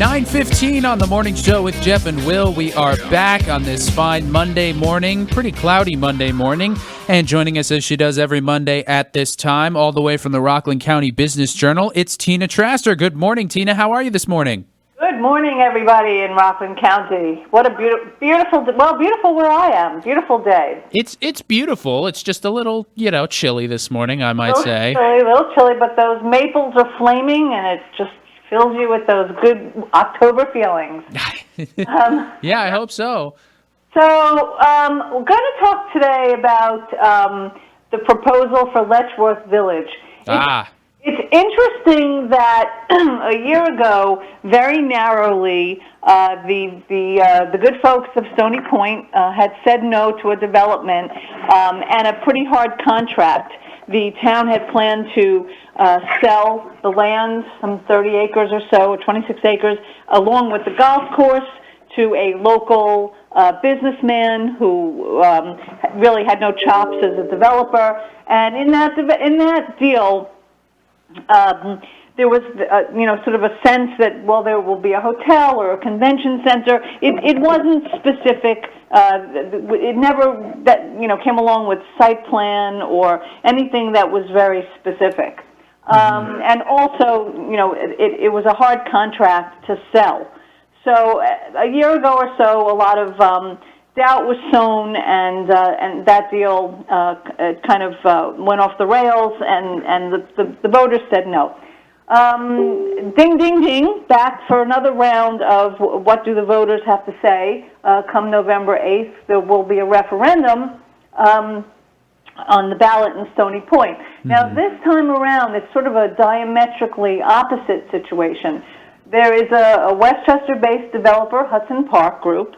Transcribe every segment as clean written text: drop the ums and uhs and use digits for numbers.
9:15 on the morning show with Jeff and Will. We are back on this fine Monday morning, pretty cloudy Monday morning. And joining us as she does every Monday at this time, all the way from the Rockland County Business Journal, it's Tina Traster. Good morning, Tina. How are you this morning? Good morning, everybody in Rockland County. What a beautiful where I am. Beautiful day. It's beautiful. It's just a little, chilly this morning, I might say. A little chilly, but those maples are flaming, and it just fills you with those good October feelings. Yeah, I hope so. So we're going to talk today about the proposal for Letchworth Village. It's interesting that a year ago, very narrowly, the good folks of Stony Point had said no to a development and a pretty hard contract. The town had planned to sell the land, some 30 acres or so, or 26 acres, along with the golf course, to a local businessman who really had no chops as a developer. And in that deal, there was, sort of a sense that, well, there will be a hotel or a convention center. It wasn't specific. It never came along with site plan or anything that was very specific. And also, it was a hard contract to sell. So a year ago or so, a lot of doubt was sown, and that deal kind of went off the rails, and the voters said no. Ding, ding, ding, back for another round of what do the voters have to say. Come November 8th, there will be a referendum on the ballot in Stony Point. Now, this time around, it's sort of a diametrically opposite situation. There is a Westchester-based developer, Hudson Park Group,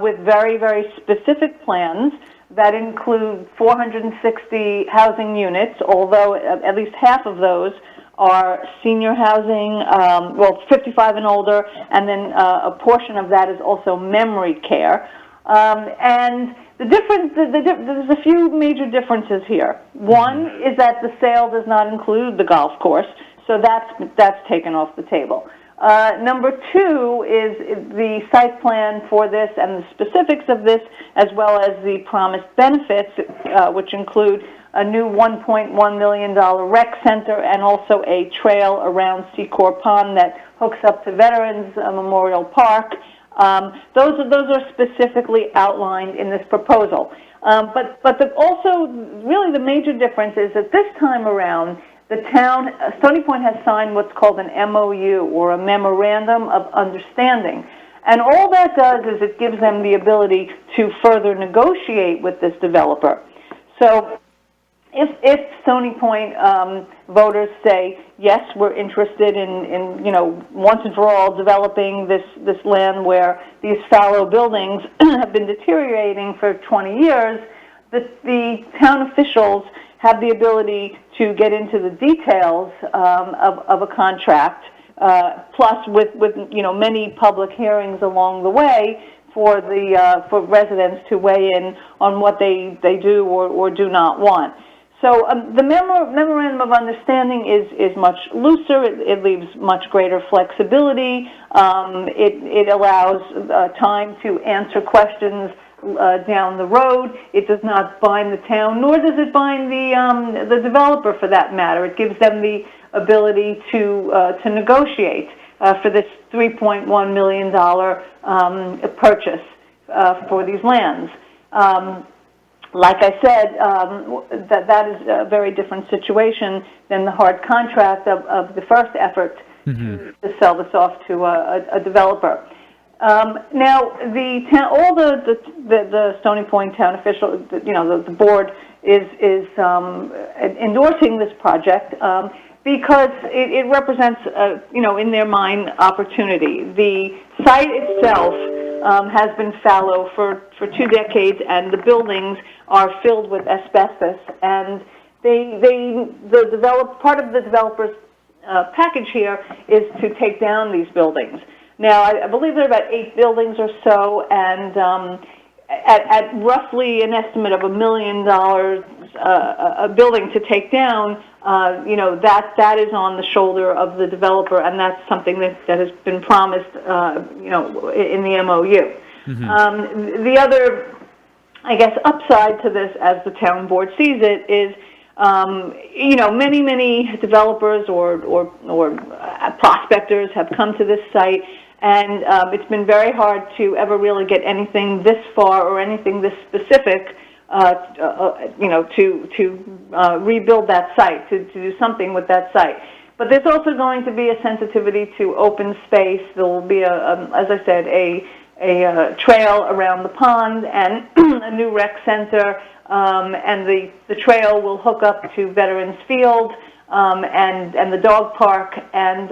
with very, very specific plans that include 460 housing units, although at least half of those are senior housing, 55 and older, and then a portion of that is also memory care. And the difference, there's a few major differences here. One is that the sale does not include the golf course, so that's taken off the table. Number two is the site plan for this and the specifics of this, as well as the promised benefits, which include a new $1.1 million rec center and also a trail around Secor Pond that hooks up to Veterans Memorial Park. Those are specifically outlined in this proposal. But also, really the major difference is that this time around, the town, Stony Point, has signed what's called an MOU, or a Memorandum of Understanding. And all that does is it gives them the ability to further negotiate with this developer. So if Stony Point voters say, yes, we're interested in once and for all developing this land where these fallow buildings have been deteriorating for 20 years, the town officials have the ability to get into the details of a contract, plus with many public hearings along the way for residents to weigh in on what they do or do not want. So the Memorandum of Understanding is much looser. It leaves much greater flexibility. It allows time to answer questions down the road. It does not bind the town, nor does it bind the developer, for that matter. It gives them the ability to negotiate for this $3.1 million purchase for these lands. Like I said, that is a very different situation than the hard contract of the first effort to sell this off to a developer. Now, the town, all the Stony Point town official, the board is endorsing this project because it represents, in their mind, opportunity. The site itself has been fallow for 2 decades, and the buildings are filled with asbestos. And part of the developer's package here is to take down these buildings. Now, I believe there are about 8 buildings or so, and at roughly an estimate of $1 million a building to take down, that is on the shoulder of the developer, and that's something that has been promised, in the MOU. Mm-hmm. The other, I guess, upside to this, as the town board sees it, is many developers or prospectors have come to this site, and it's been very hard to ever really get anything this far or anything this specific, to rebuild that site, to do something with that site. But there's also going to be a sensitivity to open space. There will be, as I said, a trail around the pond and a new rec center, and the trail will hook up to Veterans Field and the dog park, and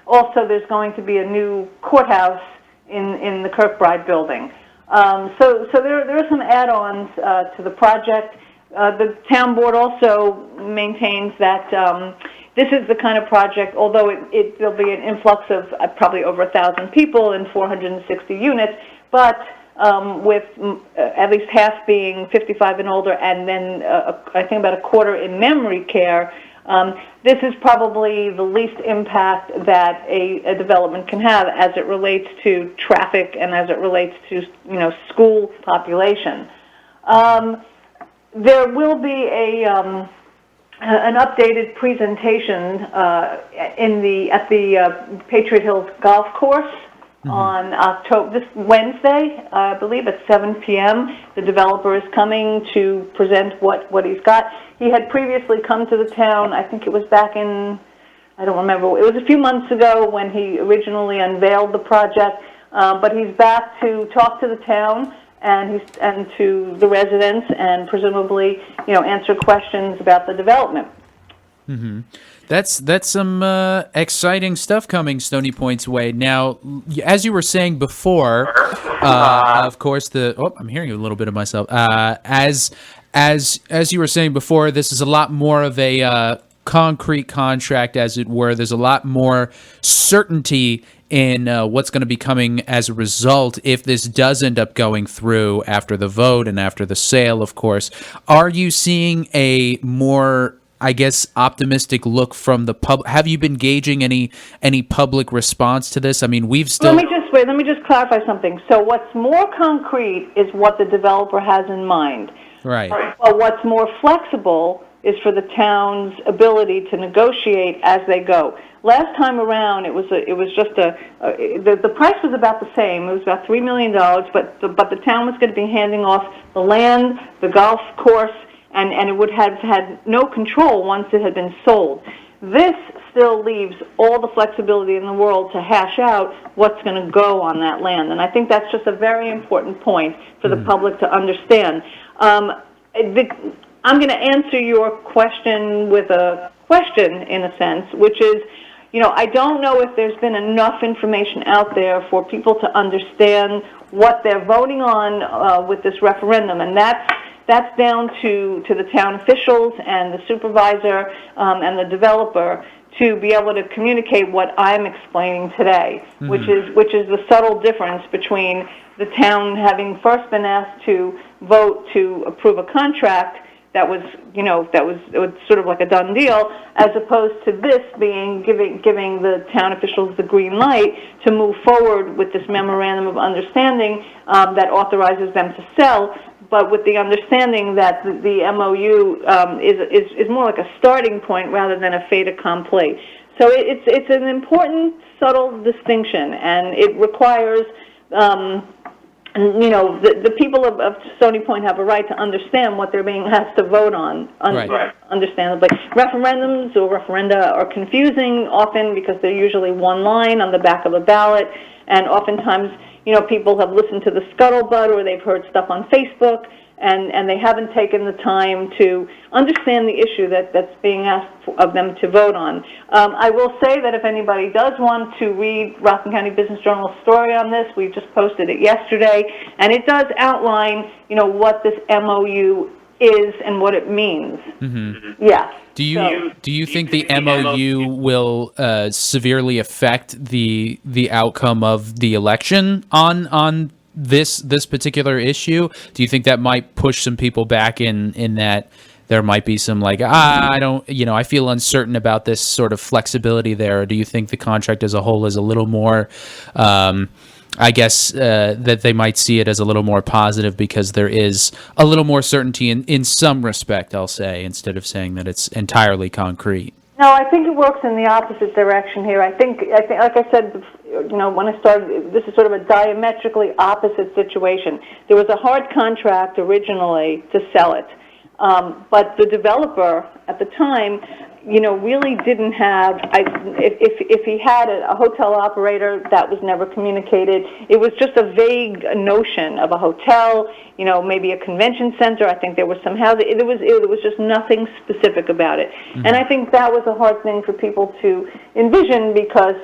also there's going to be a new courthouse in the Kirkbride building. So there are some add-ons to the project. The town board also maintains that this is the kind of project, although there'll be an influx of probably over 1,000 people and 460 units, but with at least half being 55 and older, and then I think about a quarter in memory care, this is probably the least impact that a development can have as it relates to traffic and as it relates to school population. There will be an updated presentation at the Patriot Hills Golf Course. Mm-hmm. On this Wednesday, I believe at 7 p.m. The developer is coming to present what he's got. He had previously come to the town. I think it was back in, I don't remember. It was a few months ago when he originally unveiled the project. But he's back to talk to the town and to the residents, and presumably, answer questions about the development. Mm-hmm. That's some exciting stuff coming Stony Point's way. Now, as you were saying before, of course, I'm hearing a little bit of myself. As you were saying before, this is a lot more of a concrete contract, as it were. There's a lot more certainty in what's going to be coming as a result if this does end up going through after the vote and after the sale, of course. Are you seeing a more, I guess, optimistic look from the public? Have you been gauging any public response to this? I mean, we've still... Let me just clarify something. So what's more concrete is what the developer has in mind. Right. Well, what's more flexible is for the town's ability to negotiate as they go. Last time around, it was just the price was about the same. It was about $3 million, but the town was going to be handing off the land, the golf course, and it would have had no control once it had been sold. This still leaves all the flexibility in the world to hash out what's going to go on that land, and I think that's just a very important point for the public to understand. I'm going to answer your question with a question, in a sense, which is, I don't know if there's been enough information out there for people to understand what they're voting on with this referendum, and that's down to the town officials and the supervisor and the developer to be able to communicate what I'm explaining today, mm-hmm. which is the subtle difference between the town having first been asked to vote to approve a contract that was sort of like a done deal, as opposed to this being giving the town officials the green light to move forward with this memorandum of understanding that authorizes them to sell, but with the understanding that the MOU is more like a starting point rather than a fait accompli. So it's an important, subtle distinction, and it requires. The people of Stony Point have a right to understand what they're being asked to vote on, understandably. Referendums or referenda are confusing often because they're usually one line on the back of a ballot, and oftentimes, people have listened to the scuttlebutt or they've heard stuff on Facebook, and they haven't taken the time to understand the issue that's being asked of them to vote on. I will say that if anybody does want to read Rockland County Business Journal's story on this, we just posted it yesterday, and it does outline, what this MOU is and what it means. Mm-hmm. Yeah. Do you think the MOU will severely affect the outcome of the election on this particular issue? Do you think that might push some people back in that there might be some like, I don't, I feel uncertain about this sort of flexibility there? Or do you think the contract as a whole is a little more, I guess, that they might see it as a little more positive because there is a little more certainty in some respect, I'll say, instead of saying that it's entirely concrete? No, I think it works in the opposite direction here. I think, like I said, when I started, this is sort of a diametrically opposite situation. There was a hard contract originally to sell it, but the developer at the time, really didn't have. If he had a hotel operator, that was never communicated. It was just a vague notion of a hotel, maybe a convention center. I think there was some housing. It was just nothing specific about it, and I think that was a hard thing for people to envision because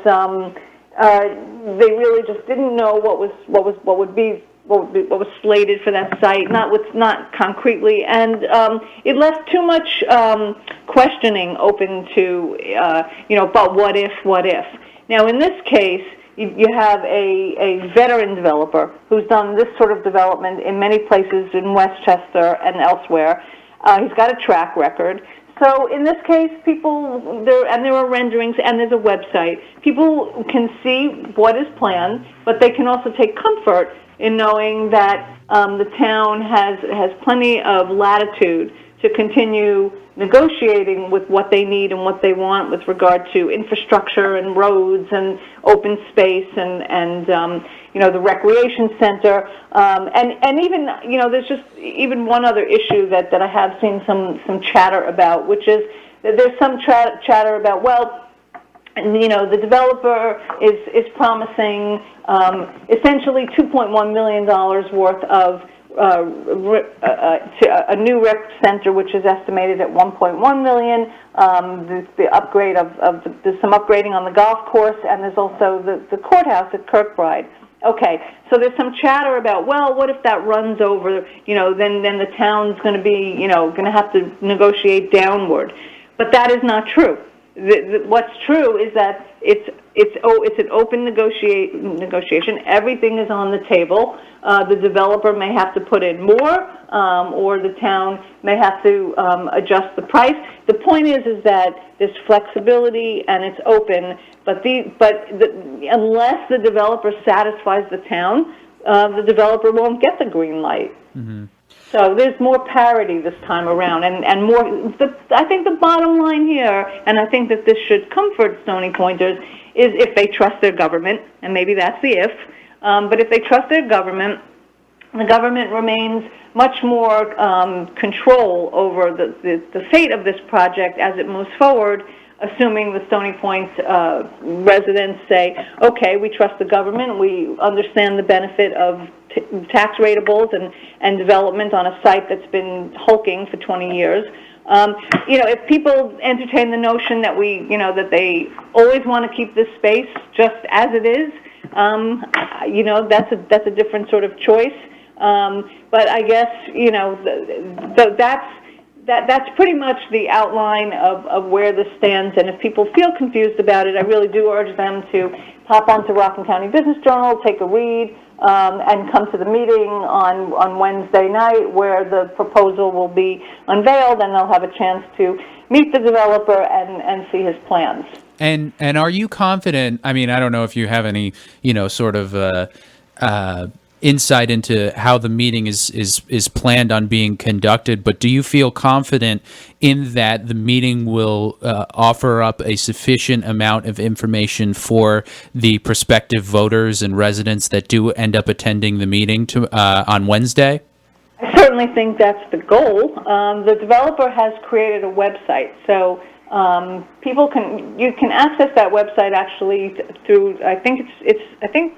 they really just didn't know what was slated for that site, not concretely, and it left too much questioning open to, but what if? Now, in this case, you have a veteran developer who's done this sort of development in many places in Westchester and elsewhere. He's got a track record. So in this case, there are renderings and there's a website. People can see what is planned, but they can also take comfort in knowing that the town has plenty of latitude to continue negotiating with what they need and what they want with regard to infrastructure and roads and open space and the recreation center and even there's just even one other issue that I have seen some chatter about, which is that there's some chatter about the developer is promising essentially $2.1 million worth of a new rec center, which is estimated at $1.1 million. The upgrade there's some upgrading on the golf course, and there's also the courthouse at Kirkbride. Okay, so there's some chatter about, what if that runs over? Then the town's going to be, going to have to negotiate downward. But that is not true. What's true is that it's an open negotiation. Everything is on the table. The developer may have to put in more, or the town may have to adjust the price. The point is that there's flexibility and it's open. But unless the developer satisfies the town, the developer won't get the green light. Mm-hmm. So there's more parity this time around, and more. I think the bottom line here, and I think that this should comfort Stony Pointers, is if they trust their government, and maybe that's the if. But if they trust their government, the government remains much more control over the fate of this project as it moves forward, assuming the Stony Point residents say, okay, we trust the government, we understand the benefit of tax ratables and development on a site that's been hulking for 20 years. If people entertain the notion that that they always want to keep this space just as it is, that's a different sort of choice. But I guess that's pretty much the outline of where this stands. And if people feel confused about it, I really do urge them to pop onto Rockland County Business Journal, take a read, and come to the meeting on Wednesday night where the proposal will be unveiled, and they'll have a chance to meet the developer and see his plans. And are you confident? I mean, I don't know if you have any, sort of insight into how the meeting is planned on being conducted, but do you feel confident in that the meeting will offer up a sufficient amount of information for the prospective voters and residents that do end up attending the meeting on Wednesday? I certainly think that's the goal. The developer has created a website, so people can access that website actually through. I think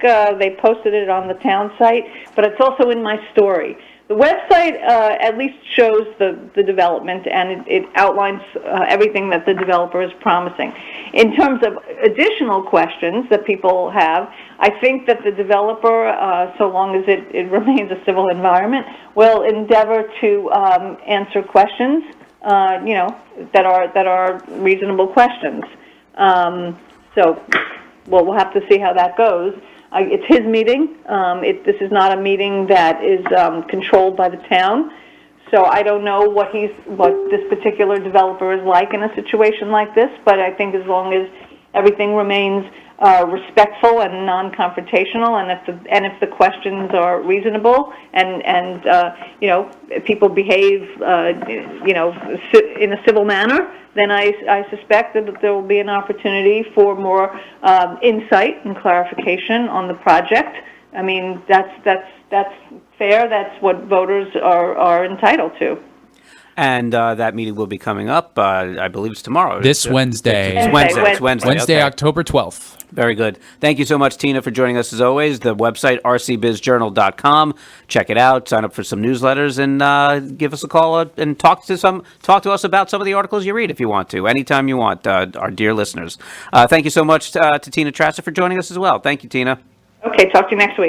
they posted it on the town site, but it's also in my story. The website at least shows the development, and it outlines everything that the developer is promising. In terms of additional questions that people have, I think that the developer, so long as it remains a civil environment, will endeavor to answer questions that are reasonable questions. So we'll have to see how that goes. It's his meeting. This is not a meeting that is controlled by the town. So I don't know what this particular developer is like in a situation like this, but I think as long as everything remains respectful and non-confrontational, and if the questions are reasonable, and people behave in a civil manner, then I suspect that there will be an opportunity for more insight and clarification on the project. I mean, that's fair. That's what voters are entitled to. And that meeting will be coming up, I believe it's tomorrow. This Wednesday. It's Wednesday. Wednesday, Okay. October 12th. Very good. Thank you so much, Tina, for joining us as always. The website, rcbizjournal.com. Check it out. Sign up for some newsletters and give us a call and talk to us about some of the articles you read if you want to, anytime you want, our dear listeners. Thank you so much to Tina Trasser for joining us as well. Thank you, Tina. Okay, talk to you next week.